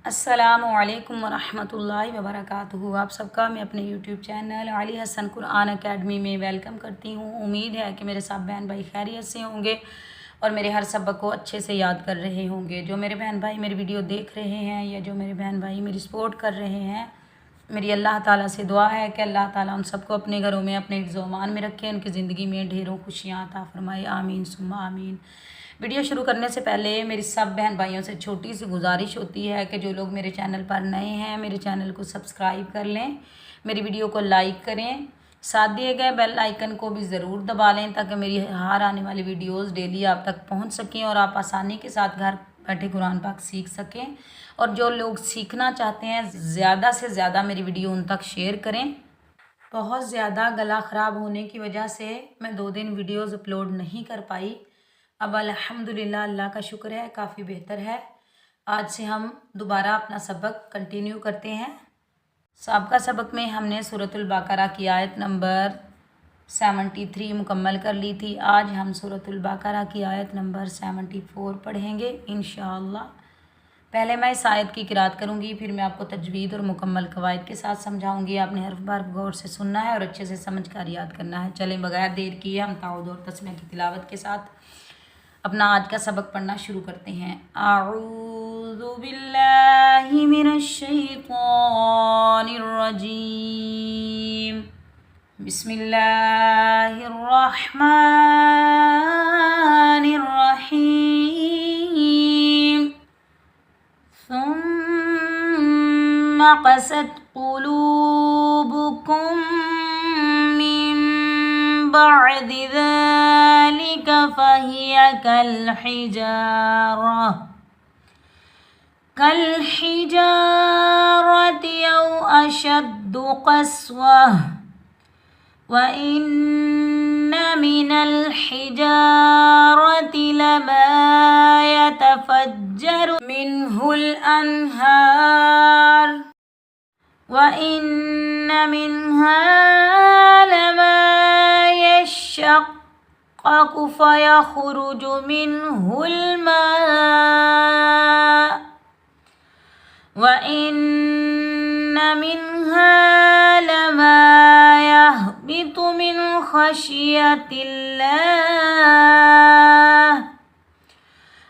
السلام علیکم ورحمۃ اللہ وبرکاتہ۔ آپ سب کا میں اپنے یوٹیوب چینل علی حسن قرآن اکیڈمی میں ویلکم کرتی ہوں۔ امید ہے کہ میرے سب بہن بھائی خیریت سے ہوں گے اور میرے ہر سبق کو اچھے سے یاد کر رہے ہوں گے۔ جو میرے بہن بھائی میری ویڈیو دیکھ رہے ہیں یا جو میرے بہن بھائی میری سپورٹ کر رہے ہیں، میری اللہ تعالیٰ سے دعا ہے کہ اللہ تعالیٰ ان سب کو اپنے گھروں میں اپنے حفظ و امان میں رکھے، ان کی زندگی میں ڈھیروں خوشیاں عطا فرمائے، آمین ثم آمین۔ ویڈیو شروع کرنے سے پہلے میری سب بہن بھائیوں سے چھوٹی سی گزارش ہوتی ہے کہ جو لوگ میرے چینل پر نئے ہیں میرے چینل کو سبسکرائب کر لیں، میری ویڈیو کو لائک کریں، ساتھ دیے گئے بیل آئیکن کو بھی ضرور دبا لیں تاکہ میری ہر آنے والی ویڈیوز ڈیلی آپ تک پہنچ سکیں اور آپ آسانی کے ساتھ گھر بیٹھے قرآن پاک سیکھ سکیں۔ اور جو لوگ سیکھنا چاہتے ہیں زیادہ سے زیادہ میری ویڈیو ان تک شیئر کریں۔ بہت زیادہ گلا خراب ہونے کی وجہ سے میں 2 دن ویڈیوز اپلوڈ نہیں کر پائی، اب الحمدللہ اللہ کا شکر ہے کافی بہتر ہے۔ آج سے ہم دوبارہ اپنا سبق کنٹینیو کرتے ہیں۔ سابقہ سبق میں ہم نے سورۃ البقرہ کی آیت نمبر 73 مکمل کر لی تھی۔ آج ہم سورۃ البقرہ کی آیت نمبر 74 پڑھیں گے انشاءاللہ۔ پہلے میں اس آیت کی قرأت کروں گی، پھر میں آپ کو تجوید اور مکمل قواعد کے ساتھ سمجھاؤں گی۔ آپ نے حرف بار غور سے سننا ہے اور اچھے سے سمجھ کر یاد کرنا ہے۔ چلیں بغیر دیر کیے ہم تعاوذ اور تسمیہ کی تلاوت کے ساتھ اپنا آج کا سبق پڑھنا شروع کرتے ہیں۔ اعوذ باللہ من الشیطان الرجیم، بسم اللہ الرحمن الرحیم۔ ثم قست قلوبکم من بعد ذلك فهي كالحجارة أو أشد قسوة وإن من الحجارة لما يتفجر منه الأنهار وإن منها لما يشقق فيخرج منه الماء وإن منها لما يهبط من خشية الله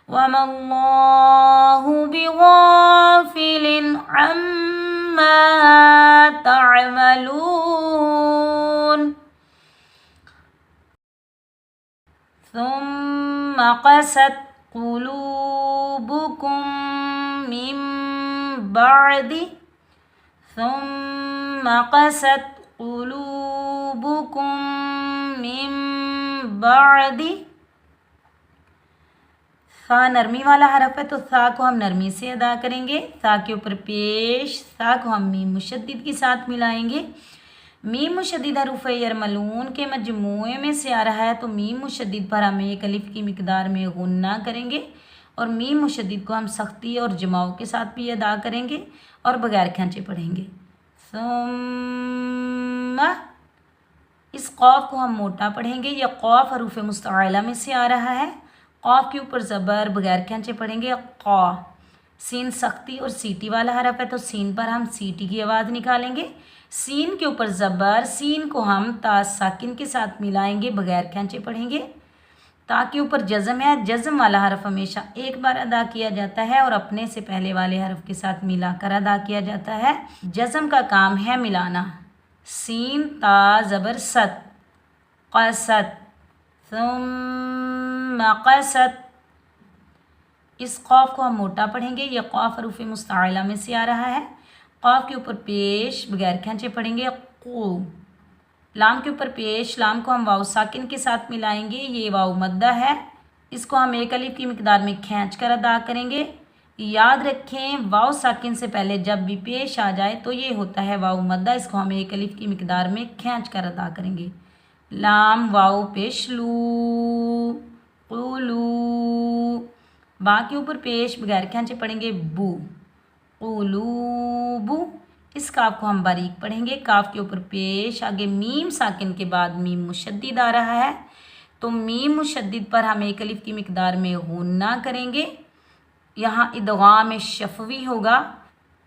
وما الله بغافل عما تعملون۔ ثم قست قلوبكم من بعد ثا نرمی والا حرف ہے تو ثا کو ہم نرمی سے ادا کریں گے، ثا کے اوپر پیش، ثا کو ہم میم مشدد کے ساتھ ملائیں گے۔ میم مشدد حروف یرملون کے مجموعے میں سے آ رہا ہے تو میم مشدد پر ہم 1 الف کی مقدار میں غنہ کریں گے اور میم مشدد کو ہم سختی اور جماؤ کے ساتھ بھی ادا کریں گے اور بغیر کھینچے پڑھیں گے۔ ثم، اس قاف کو ہم موٹا پڑھیں گے، یہ قاف حروف مستعلیٰ میں سے آ رہا ہے۔ قاف کے اوپر زبر بغیر کھینچے پڑھیں گے قا۔ سین سختی اور سیٹی والا حرف ہے تو سین پر ہم سیٹی کی آواز نکالیں گے۔ سین کے اوپر زبر، سین کو ہم تا ساکن کے ساتھ ملائیں گے، بغیر کھینچے پڑھیں گے۔ تا کے اوپر جزم ہے، جزم والا حرف ہمیشہ 1 بار ادا کیا جاتا ہے اور اپنے سے پہلے والے حرف کے ساتھ ملا کر ادا کیا جاتا ہے۔ جزم کا کام ہے ملانا۔ سین تا زبر ست، قست، ثم قست۔ اس قاف کو ہم موٹا پڑھیں گے، یہ قاف حروف مستعلیٰ میں سے آ رہا ہے۔ قاف کے اوپر پیش بغیر کھینچے پڑھیں گے قو۔ لام کے اوپر پیش، لام کو ہم واو ساکن کے ساتھ ملائیں گے، یہ واو مدہ ہے، اس کو ہم 1 الف کی مقدار میں کھینچ کر ادا کریں گے۔ یاد رکھیں واو ساکن سے پہلے جب بھی پیش آ جائے تو یہ ہوتا ہے واو مدہ، اس کو ہم 1 الف کی مقدار میں کھینچ کر ادا کریں گے۔ لام واو پیش لو، قولو۔ با کے اوپر پیش بغیر کھینچے پڑھیں گے بو، قلوب۔ اس کاف کو ہم باریک پڑھیں گے، کاف کے اوپر پیش، آگے میم ساکن کے بعد میم مشدد آ رہا ہے تو میم مشدد پر ہم 1 الف کی مقدار میں غنہ کریں گے۔ یہاں ادغام شفوی ہوگا،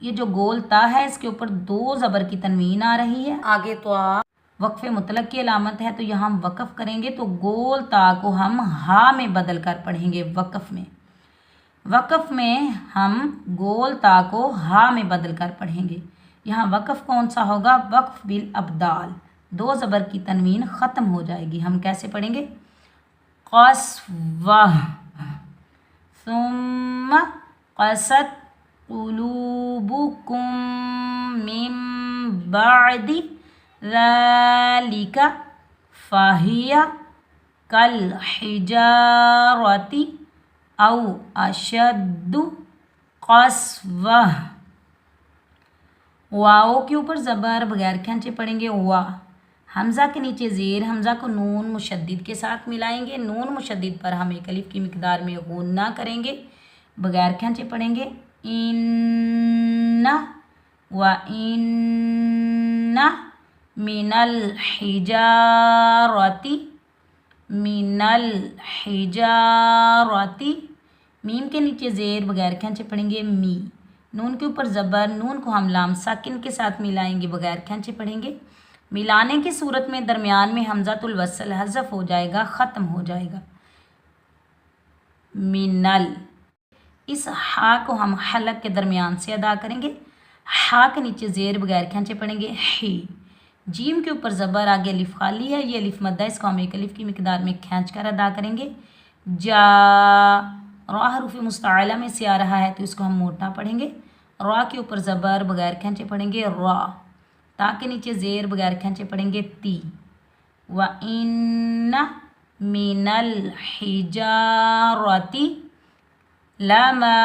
یہ جو گول تا ہے اس کے اوپر 2 زبر کی تنوین آ رہی ہے، آگے تو وقف مطلق کی علامت ہے، تو یہاں ہم وقف کریں گے تو گول تا کو ہم ہا میں بدل کر پڑھیں گے۔ وقف میں ہم گول تا کو ہا میں بدل کر پڑھیں گے۔ یہاں وقف کون سا ہوگا؟ وقف بالابدال، 2 زبر کی تنوین ختم ہو جائے گی۔ ہم کیسے پڑھیں گے؟ قصوہ ثم قست قلوبکم من بعد ذلك فہی کالحجارۃ او اشد قسوہ۔ واؤ کے اوپر زبر بغیر کھینچے پڑھیں گے وا، حمزہ کے نیچے زیر حمزہ کو نون مشدد کے ساتھ ملائیں گے، نون مشدد پر ہم ایک الف کی مقدار میں غنہ کریں گے، بغیر کھینچے پڑھیں گے ان و ان من الحجارۃ، میم کے نیچے زیر بغیر کھینچے پڑھیں گے می، نون کے اوپر زبر، نون کو ہم لام ساکن کے ساتھ ملائیں گے، بغیر کھینچے پڑھیں گے۔ ملانے کی صورت میں درمیان میں حمزۃ الوصل حذف ہو جائے گا، ختم ہو جائے گا۔ منل، اس ہا کو ہم حلق کے درمیان سے ادا کریں گے، ہا کے نیچے زیر بغیر کھینچے پڑھیں گے ہی، جیم کے اوپر زبر، آگے الف خالی ہے، یہ الف مدہ، اس کو ہم ایک الف کی مقدار میں کھینچ کر ادا کریں گے۔ جا، را حروف مستعلہ میں سے آ رہا ہے تو اس کو ہم موٹا پڑھیں گے، را کے اوپر زبر بغیر کھینچے پڑھیں گے را، تا کے نیچے زیر بغیر کھینچے پڑھیں گے تی۔ وَإِنَّ مِنَ الْحِجَارَةِ لَمَا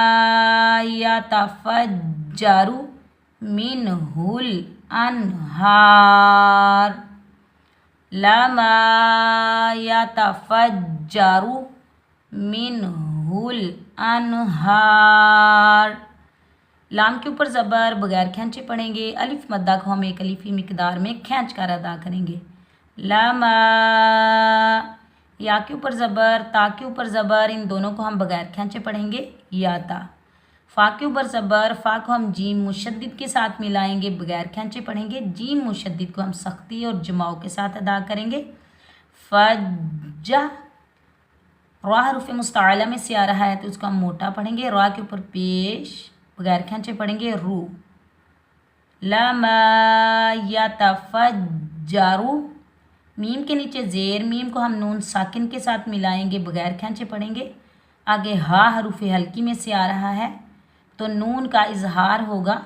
يَتَفَجَّرُ مِنْهُ الْأَنْهَارُ، لَمَا يَتَفَجَّرُ مِنْهُ الْأَنْهَارُ، لام کے اوپر زبر بغیر کھینچے پڑھیں گے، الف مدہ کو ہم ایک الفی مقدار میں کھینچ کر ادا کریں گے۔ لما، یا کے اوپر زبر، تا کے اوپر زبر، ان دونوں کو ہم بغیر کھینچے پڑھیں گے یا تا۔ فا کے اوپر زبر، فا کو ہم جیم مشدد کے ساتھ ملائیں گے، بغیر کھینچے پڑھیں گے، جیم مشدد کو ہم سختی اور جماؤ کے ساتھ ادا کریں گے۔ فجہ، را حروف مستعلہ میں سے آ رہا ہے تو اس کو ہم موٹا پڑھیں گے، را کے اوپر پیش بغیر کھینچے پڑھیں گے رو۔ لما یتفجر، میم کے نیچے زیر، میم کو ہم نون ساکن کے ساتھ ملائیں گے، بغیر کھینچے پڑھیں گے، آگے ہا حروف ہلکی میں سے آ رہا ہے تو نون کا اظہار ہوگا،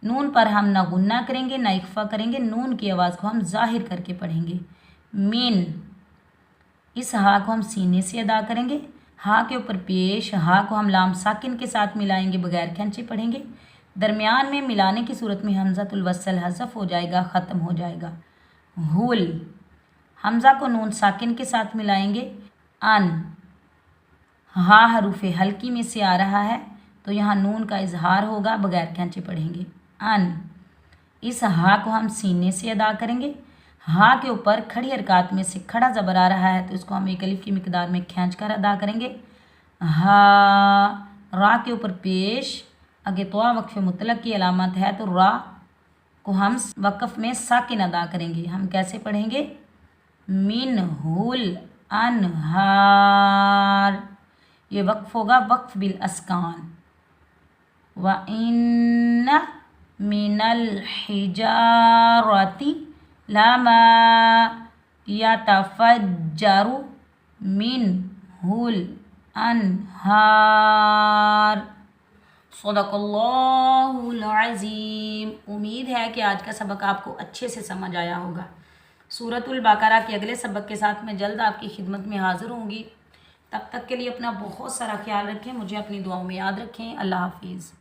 نون پر ہم نہ غنہ کریں گے نہ اخفا کریں گے، نون کی آواز کو ہم ظاہر کر کے پڑھیں گے۔ من، اس ہا کو ہم سینے سے ادا کریں گے، ہا کے اوپر پیش، ہا کو ہم لام ساکن کے ساتھ ملائیں گے، بغیر کھینچے پڑھیں گے، درمیان میں ملانے کی صورت میں حمزۃ الوصل حذف ہو جائے گا، ختم ہو جائے گا۔ ہول، حمزہ کو نون ساکن کے ساتھ ملائیں گے، ان، ہا حروف ہلکی میں سے آ رہا ہے تو یہاں نون کا اظہار ہوگا، بغیر کھینچے پڑھیں گے ان، اس ہا کو ہم سینے سے ادا کریں گے، ہا کے اوپر کھڑی حرکات میں سے کھڑا زبر آ رہا ہے تو اس کو ہم ایک الف کی مقدار میں کھینچ کر ادا کریں گے۔ ہا، را کے اوپر پیش، آگے تو وقف مطلق کی علامت ہے تو را کو ہم وقف میں ساکن ادا کریں گے۔ ہم کیسے پڑھیں گے؟ منہ الانہار، یہ وقف ہوگا وقف بالاسکان۔ وَإِنَّ مِنَ الْحِجَارَةِ لَمَا يَتَفَجَّرُ مِنْهُ الْأَنْهَارُ۔ صدق اللہ العظیم۔ امید ہے کہ آج کا سبق آپ کو اچھے سے سمجھ آیا ہوگا۔ سورۃ البقرہ کے اگلے سبق کے ساتھ میں جلد آپ کی خدمت میں حاضر ہوں گی، تب تک کے لیے اپنا بہت سارا خیال رکھیں، مجھے اپنی دعاؤں میں یاد رکھیں۔ اللہ حافظ۔